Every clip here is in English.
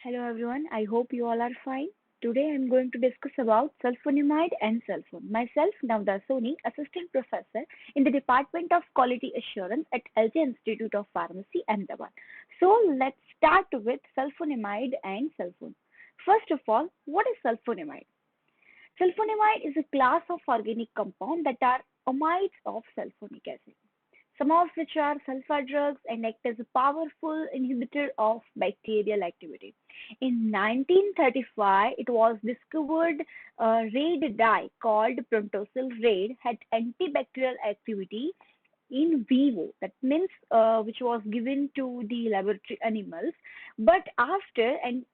Hello everyone, I hope you all are fine. Today I'm going to discuss about sulfonamide and sulfone. Myself, Navda Soni, Assistant Professor in the Department of Quality Assurance at LJ Institute of Pharmacy, Ahmedabad. So let's start with sulfonamide and sulfone. First of all, what is sulfonamide? Sulfonamide is a class of organic compounds that are amides of sulfonic acid, some of which are sulfur drugs and act as a powerful inhibitor of bacterial activity. In 1935, it was discovered a raid dye called Prontosil raid had antibacterial activity in vivo, that means which was given to the laboratory animals, but after and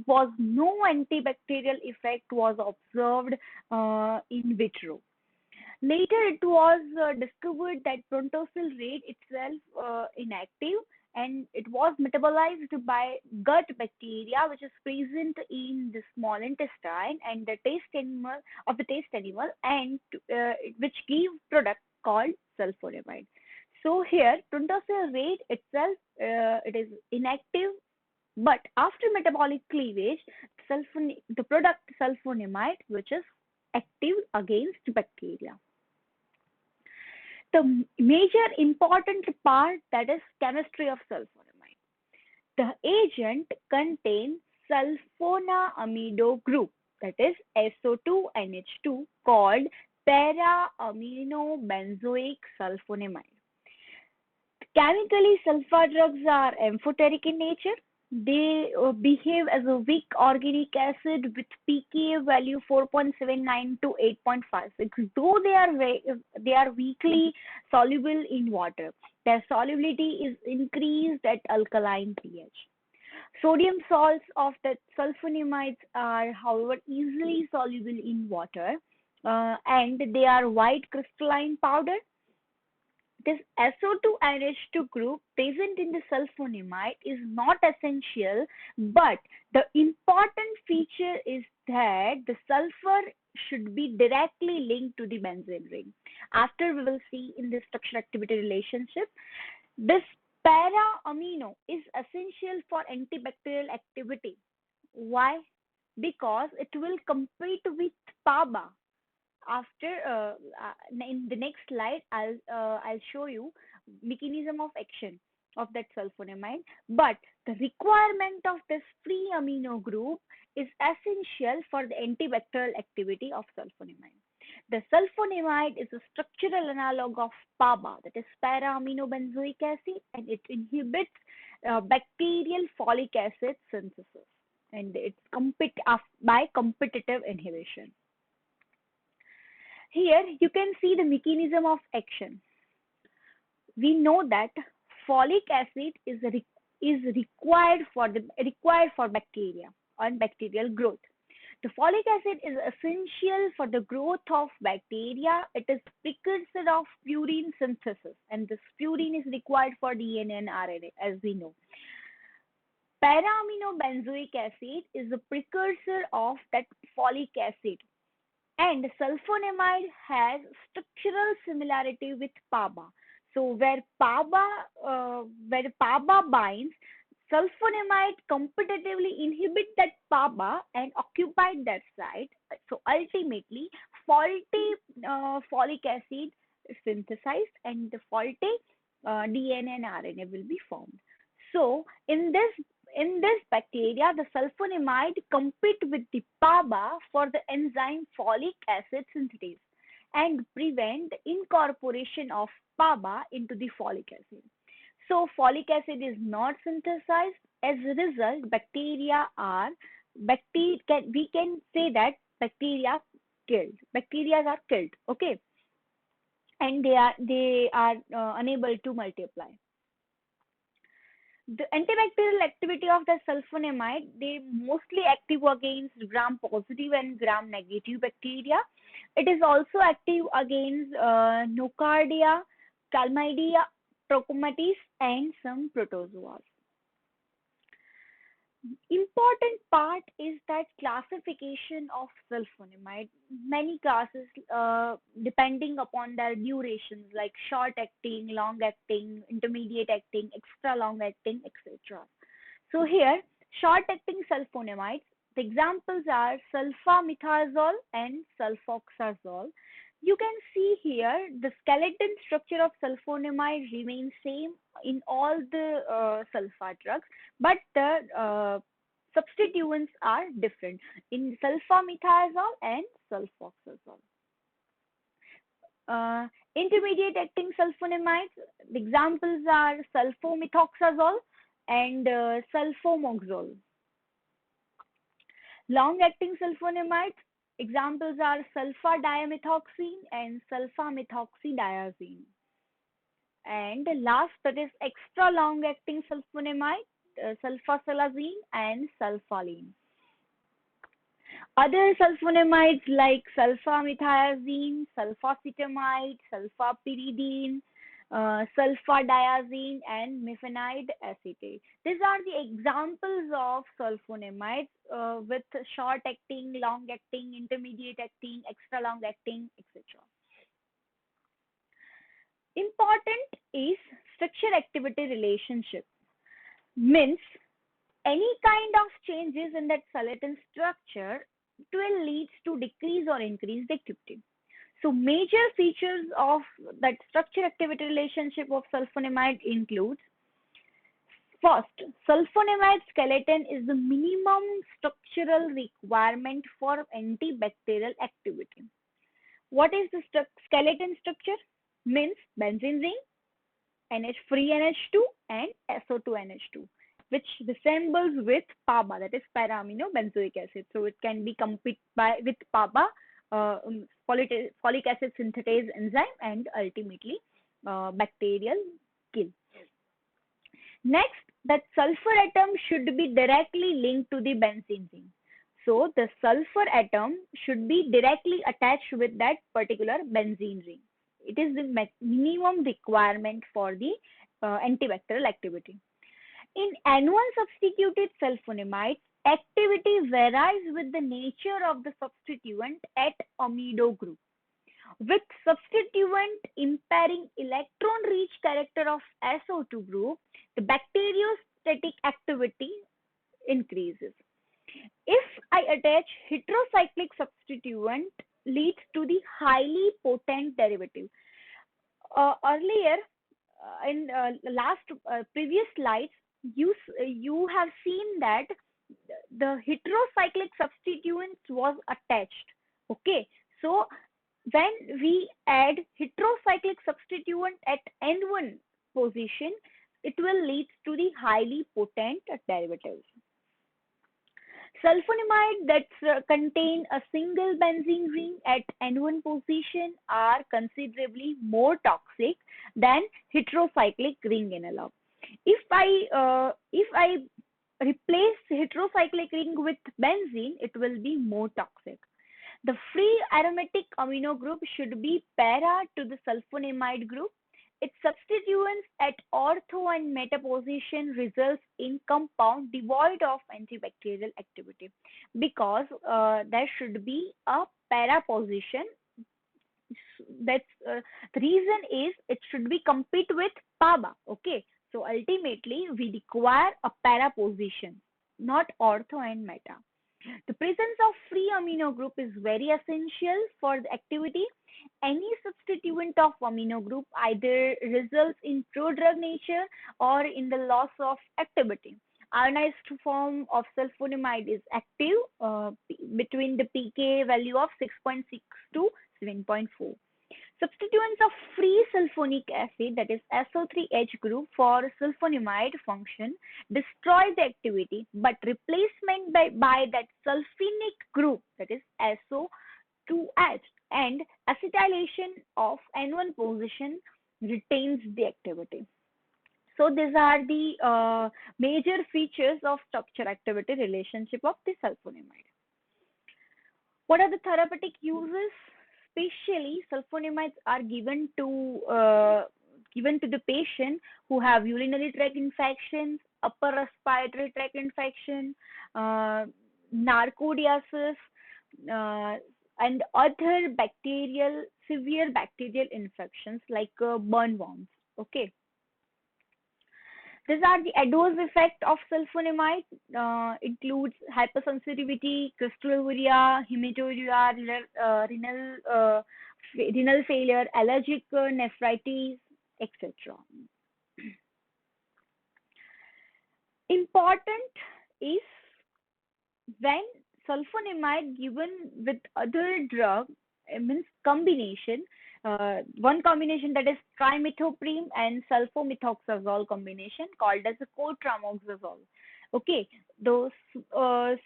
was no antibacterial effect was observed in vitro. Later, it was discovered that prontosil rate itself inactive, and it was metabolized by gut bacteria, which is present in the small intestine and the taste animal, and which give product called sulfonamide. So here, prontosil rate itself it is inactive, but after metabolic cleavage, the product sulfonamide, which is active against bacteria. The major important part, that is chemistry of sulfonamide. The agent contains sulfonamido group, that is SO2NH2, called para-aminobenzoic sulfonamide. Chemically, sulfur drugs are amphoteric in nature. They behave as a weak organic acid with pKa value 4.79 to 8.56. Though they are weakly soluble in water, their solubility is increased at alkaline pH. Sodium salts of the sulfonamides are, however, easily soluble in water, and they are white crystalline powder. This SO2NH2 group present in the sulfonamide is not essential, but the important feature is that the sulfur should be directly linked to the benzene ring. After we will see in the structure activity relationship, this para-amino is essential for antibacterial activity. Why? Because it will compete with PABA. After in the next slide, I'll show you mechanism of action of that sulfonamide, but the requirement of this free amino group is essential for the antibacterial activity of sulfonamide. The sulfonamide is a structural analog of PABA, that is para-aminobenzoic acid, and it inhibits bacterial folic acid synthesis, and it's by competitive inhibition. Here you can see the mechanism of action. We know that folic acid is required for bacteria and bacterial growth. The folic acid is essential for the growth of bacteria. It is precursor of purine synthesis, and this purine is required for DNA and RNA, as we know. Para-aminobenzoic acid is a precursor of that folic acid, and sulfonamide has structural similarity with PABA. So where PABA binds, sulfonamide competitively inhibit that PABA and occupy that site. So ultimately, faulty folic acid is synthesized, and the faulty DNA and RNA will be formed. So in this bacteria, the sulfonamide compete with the PABA for the enzyme folic acid synthase and prevent incorporation of PABA into the folic acid. So folic acid is not synthesized. As a result, we can say that bacteria are killed. Okay, and they are unable to multiply. The antibacterial activity of the sulfonamide, they mostly active against gram-positive and gram-negative bacteria. It is also active against Nocardia, Chlamydia, Trachomatis, and some protozoas. Important part is that classification of sulfonamide. Many classes, depending upon their durations, like short acting, long acting, intermediate acting, extra long acting, etc. So here, Short-acting sulfonamides. The examples are sulfamethoxazole and sulfoxazole. You can see here the skeleton structure of sulfonamide remains same in all the sulfa drugs, but the substituents are different in sulfamethoxazole and sulfoxazole. Intermediate acting sulfonamides, the examples are sulfomethoxazole and sulfomoxazole. Long acting sulfonamides, examples are sulfa-dimethoxine and sulfamethoxydiazine. And last, that is extra long acting sulfonamide, sulfasalazine and sulfaline. Other sulfonamides like sulfamethoxazine, sulfacetamide, sulfapyridine, sulfadiazine, and mifenide acetate. These are the examples of sulfonamides with short acting, long acting, intermediate acting, extra long acting, etc. Important is structure activity relationship. Means any kind of changes in that skeleton structure will lead to decrease or increase the activity. So major features of that structure activity relationship of sulfonamide includes: first, sulfonamide skeleton is the minimum structural requirement for antibacterial activity. What is the skeleton structure? Means benzene ring, free NH2 and SO2NH2, which resembles with PABA, that is para-amino benzoic acid. So it can be compete with PABA, folic acid synthetase enzyme, and ultimately bacterial kill. Next, that sulfur atom should be directly linked to the benzene ring. So the sulfur atom should be directly attached with that particular benzene ring. It is the minimum requirement for the antibacterial activity. In N1 substituted sulfonamides, activity varies with the nature of the substituent at amido group. With substituent impairing electron-rich character of SO2 group, the bacteriostatic activity increases. If I attach heterocyclic substituent, leads to the highly potent derivative. Earlier, in previous slides, you have seen that the heterocyclic substituent was attached. Okay, so when we add heterocyclic substituent at N1 position, it will lead to the highly potent derivatives. Sulfonamide that contain a single benzene ring at N1 position are considerably more toxic than heterocyclic ring analog. If I replace heterocyclic ring with benzene, it will be more toxic. The free aromatic amino group should be para to the sulfonamide group. Its substituents at ortho and meta position results in compound devoid of antibacterial activity, because there should be a para position. That's the reason is it should be compete with PABA. Okay, so ultimately we require a para position, not ortho and meta. The presence of free amino group is very essential for the activity. Any substituent of amino group either results in prodrug nature or in the loss of activity. Ionized form of sulfonamide is active between the pK value of 6.6 to 7.4. Substituents of free sulfonic acid, that is SO3H group, for sulfonamide function destroy the activity, but replacement by that sulfinic group, that is SO2H, and acetylation of N1 position retains the activity. So these are the major features of structure activity relationship of the sulfonamide. What are the therapeutic uses? Especially sulfonamides are given to the patient who have urinary tract infections, upper respiratory tract infection, narcotiasis, and other severe bacterial infections like burn wounds. Okay. These are the adverse effects of sulfonamide. Includes hypersensitivity, crystalluria, hematuria, renal failure, allergic nephritis, etc. Important is when sulfonamide given with other drug, means combination, one combination, that is trimethoprim and sulfomethoxazole combination called as a cotramoxazole. Okay, those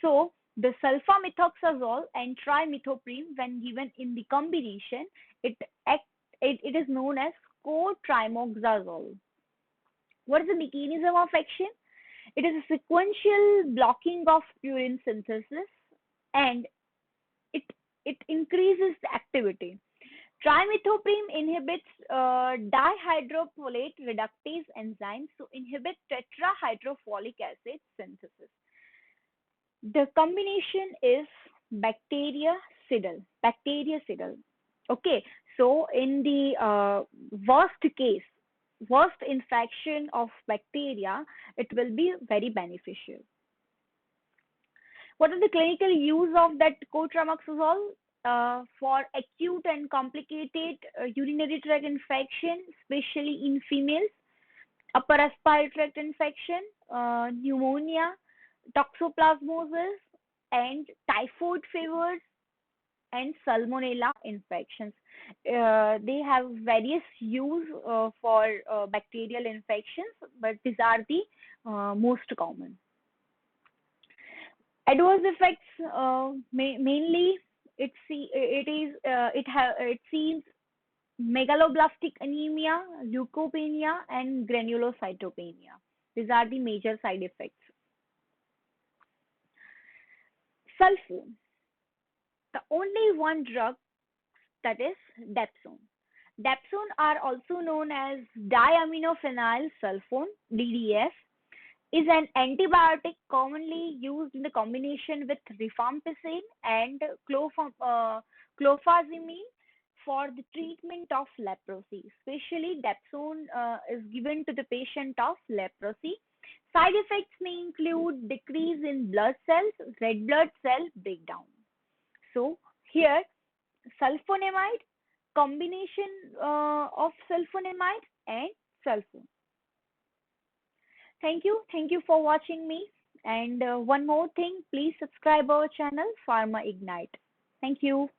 so the sulfamethoxazole and trimethoprim, when given in the combination, it act, it is known as cotrimoxazole. What is the mechanism of action? It is a sequential blocking of purine synthesis, and it it increases the activity. Trimethoprim inhibits dihydrofolate reductase enzymes to inhibit tetrahydrofolic acid synthesis. The combination is bactericidal. Bactericidal. Okay, so in the worst case, worst infection of bacteria, it will be very beneficial. What is the clinical use of that cotrimoxazole? For acute and complicated urinary tract infection, especially in females, upper respiratory tract infection, pneumonia, toxoplasmosis, and typhoid fevers, and salmonella infections. They have various use for bacterial infections, but these are the most common. Adverse effects, mainly it seems megaloblastic anemia, leukopenia, and granulocytopenia. These are the major side effects. Sulfone, the only one drug, that is dapsone. Dapsone are also known as diaminophenyl sulfone, DDS, is an antibiotic commonly used in the combination with rifampicin and clofazimine for the treatment of leprosy. Especially dapsone is given to the patient of leprosy. Side effects may include decrease in blood cells, red blood cell breakdown. So here sulfonamide, combination of sulfonamide and sulfone. Thank you for watching me. And one more thing, please subscribe our channel Pharma Ignite. Thank you.